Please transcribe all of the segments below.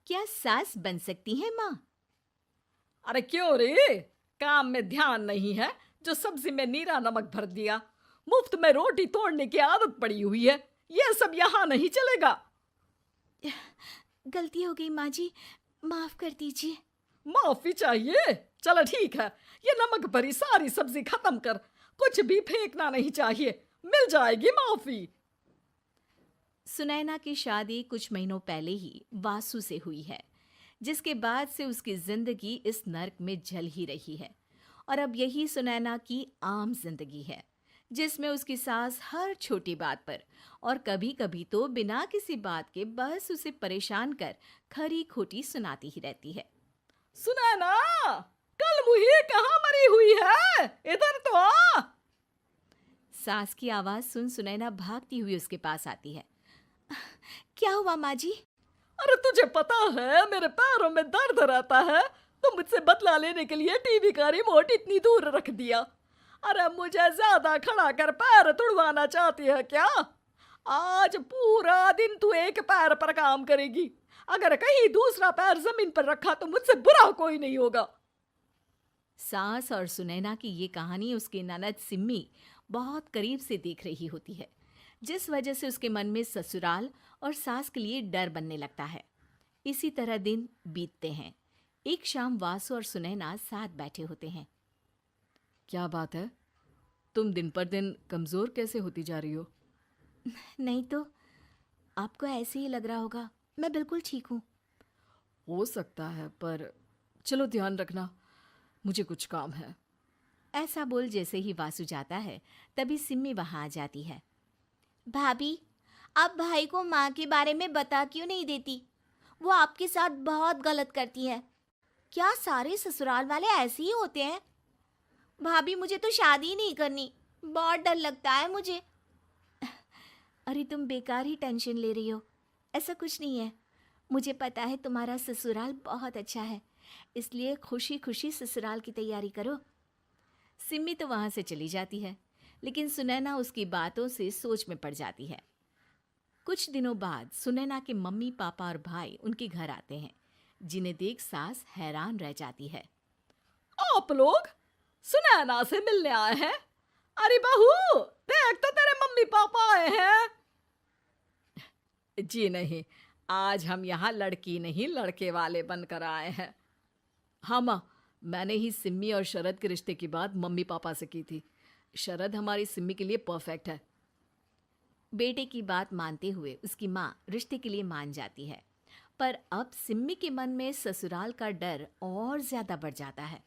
क्या सास बन सकती है माँ? अरे क्यों रे? काम में ध्यान नहीं है जो सब्जी में नीरा नमक भर दिया। मुफ्त में रोटी तोड़ने की आदत पड़ी हुई है। ये सब यहाँ नहीं चलेगा। गलती हो गई माँ जी, माफ कर दीजिए। माफी चाहिए? चलो ठीक है, ये नमक भरी सारी सब्जी खत्म कर। कुछ भी फेंकना नहीं चाहिए, मिल जाएगी माफी। सुनैना की शादी कुछ महीनों पहले ही वासु से हुई है, जिसके बाद से उसकी जिंदगी इस नर्क में जल ही रही है। और अब यही सुनैना की आम जिंदगी है, जिसमें उसकी सास हर छोटी बात पर और कभी कभी तो बिना किसी बात के बस उसे परेशान कर खरी खोटी सुनाती ही रहती है। सुनैना, कल मुही कहाँ मरी हुई है? इधर तो आ। सास की आवाज सुन सुनैना भागती हुई उसके पास आती है। क्या हुआ माँ जी? अरे तुझे पता है मेरे पैरों में दर्द रहता है, तो मुझसे बदला लेने के लिए टीवी का रिमोट इतनी दूर रख दिया। अरे मुझे ज्यादा खड़ा कर पैर तुड़वाना चाहती है क्या? आज पूरा दिन तू एक पैर पर काम करेगी। अगर कहीं दूसरा पैर जमीन पर रखा तो मुझसे बुरा कोई नहीं होगा। सास और सुनैना की ये कहानी उसकी ननद सिम्मी बहुत करीब से देख रही होती है, जिस वजह से उसके मन में ससुराल और सास के लिए डर बनने लगता है। इसी तरह दिन बीतते हैं। एक शाम वासु और सुनैना साथ बैठे होते हैं। क्या बात है? तुम दिन पर दिन कमजोर कैसे होती जा रही हो? नहीं तो, आपको ऐसे ही लग रहा होगा, मैं बिल्कुल ठीक हूँ। हो सकता है, पर चलो ध्यान रखना, मुझे कुछ काम है। ऐसा बोल जैसे ही वासु जाता है, तभी सिम्मी वहां आ जाती है। भाभी, आप भाई को माँ के बारे में बता क्यों नहीं देती? वो आपके साथ बहुत गलत करती है। क्या सारे ससुराल वाले ऐसे ही होते हैं? भाभी, मुझे तो शादी ही नहीं करनी, बहुत डर लगता है मुझे। अरे तुम बेकार ही टेंशन ले रही हो, ऐसा कुछ नहीं है। मुझे पता है तुम्हारा ससुराल बहुत अच्छा है, इसलिए खुशी खुशी ससुराल की तैयारी करो। सिम्मी तो वहां से चली जाती है, लेकिन सुनैना उसकी बातों से सोच में पड़ जाती है। कुछ दिनों बाद सुनैना के मम्मी पापा और भाई उनके घर आते हैं, जिन्हें देख सास हैरान रह जाती है। आप लोग सुनैना से मिलने आए हैं? अरे बहू, देख तो तेरे मम्मी पापा आए हैं। जी नहीं, आज हम यहाँ लड़की नहीं लड़के वाले बनकर आए हैं। हाँ माँ, मैंने ही सिम्मी और शरद के रिश्ते की बात मम्मी पापा से की थी। शरद हमारी सिम्मी के लिए परफेक्ट है। बेटे की बात मानते हुए उसकी माँ रिश्ते के लिए मान जाती है, पर अब सिम्मी के मन में ससुराल का डर और ज्यादा बढ़ जाता है।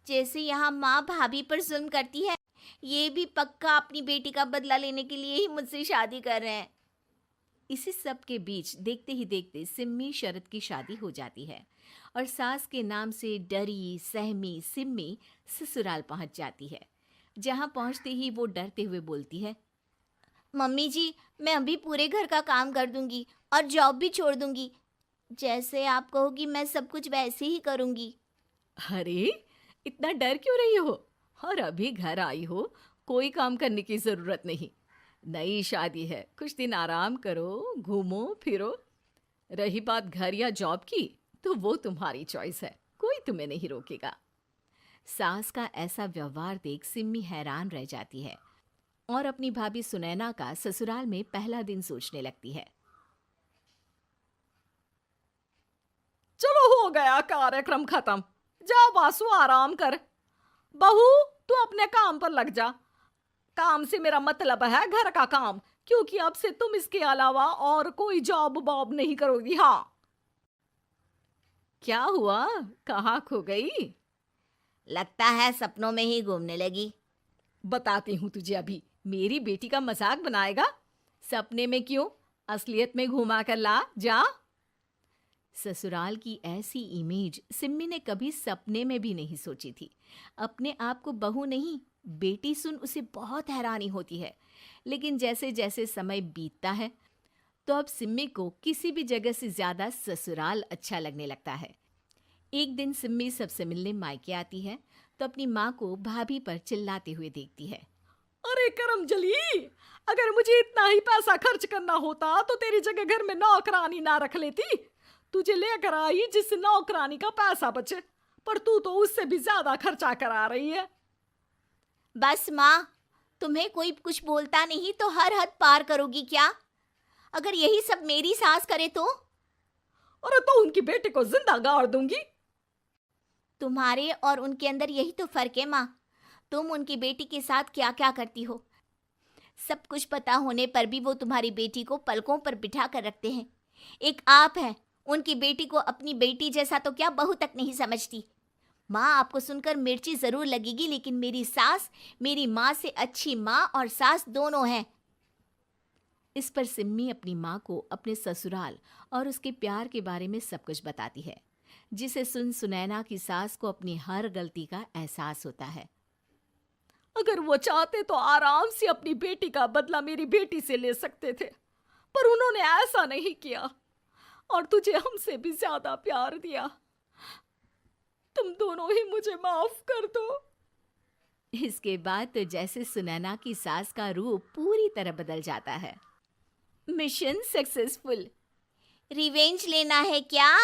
जैसे यहाँ माँ भाभी पर जुल्म करती है, ये भी पक्का अपनी बेटी का बदला लेने के लिए ही मुझसे शादी कर रहे हैं। इसी सब के बीच देखते ही देखते सिम्मी शरद की शादी हो जाती है और सास के नाम से डरी सहमी सिम्मी ससुराल पहुंच जाती है। जहां पहुंचते ही वो डरते हुए बोलती है, मम्मी जी, मैं अभी पूरे घर का काम कर दूंगी और जॉब भी छोड़ दूंगी। जैसे आप कहोगी मैं सब कुछ वैसे ही करूंगी। अरे, इतना डर क्यों रही हो? और अभी घर आई हो, कोई काम करने की जरूरत नहीं। नई शादी है, कुछ दिन आराम करो, घूमो फिरो। रही बात घर या जॉब की, तो वो तुम्हारी चॉइस है, कोई तुम्हें नहीं रोकेगा। सास का ऐसा व्यवहार देख सिम्मी हैरान रह जाती है और अपनी भाभी सुनैना का ससुराल में पहला दिन सोचने लगती है। चलो हो गया कार्यक्रम खत्म। जा वासु, आराम कर। बहू, तू अपने काम पर लग जा। काम से मेरा मतलब है घर का काम, क्योंकि अब से तुम इसके अलावा और कोई जॉब बॉब नहीं करोगी। हाँ। क्या हुआ, कहाँ खो गई? लगता है सपनों में ही घूमने लगी। बताती हूँ तुझे अभी। मेरी बेटी का मजाक बनाएगा? सपने में क्यों, असलियत में घुमा कर ला जा। ससुराल की ऐसी इमेज सिम्मी ने कभी सपने में भी नहीं सोची थी। अपने आप को बहू नहीं, बेटी सुन उसे बहुत हैरानी होती है। लेकिन जैसे जैसे समय बीतता है, तो अब सिम्मी को किसी भी जगह से ज्यादा ससुराल अच्छा लगने लगता है। एक दिन सिम्मी सबसे मिलने मायके आती है, तो अपनी माँ को भाभी पर चिल्लाते हुए देखती है। अरे करमजली, अगर मुझे इतना ही पैसा खर्च करना होता तो तेरी जगह घर में नौकरानी ना रख लेती। तुझे लेकर आई जिससे नौकरानी का पैसा बचे, पर तू तो उससे भी ज्यादा खर्चा करा रही है। बस माँ, तुम्हें कोई कुछ बोलता नहीं तो हर हद पार करोगी क्या? अगर यही सब मेरी सास करे तो? अरे तो उनकी बेटी को जिंदा गाड़ दूंगी। तुम्हारे और उनके अंदर यही तो फर्क है माँ। तुम उनकी बेटी के साथ क्या क्या करती हो, सब कुछ पता होने पर भी वो तुम्हारी बेटी को पलकों पर बिठा कर रखते हैं। एक आप हैं, उनकी बेटी को अपनी बेटी जैसा तो क्या बहू तक नहीं समझती। माँ, आपको सुनकर मिर्ची जरूर लगेगी, लेकिन मेरी सास मेरी माँ से अच्छी माँ और सास दोनों हैं। इस पर सिम्मी अपनी माँ को अपने ससुराल और उसके प्यार के बारे में सब कुछ बताती है, जिसे सुन सुनैना की सास को अपनी हर गलती का एहसास होता है। अगर वो चाहते तो आराम से अपनी बेटी का बदला मेरी बेटी से ले सकते थे, पर उन्होंने ऐसा नहीं किया और तुझे हमसे भी ज्यादा प्यार दिया। तुम दोनों ही मुझे माफ कर दो। इसके बाद तो जैसे सुनैना की सास का रूप पूरी तरह बदल जाता है। Mission successful. रिवेंज लेना है क्या?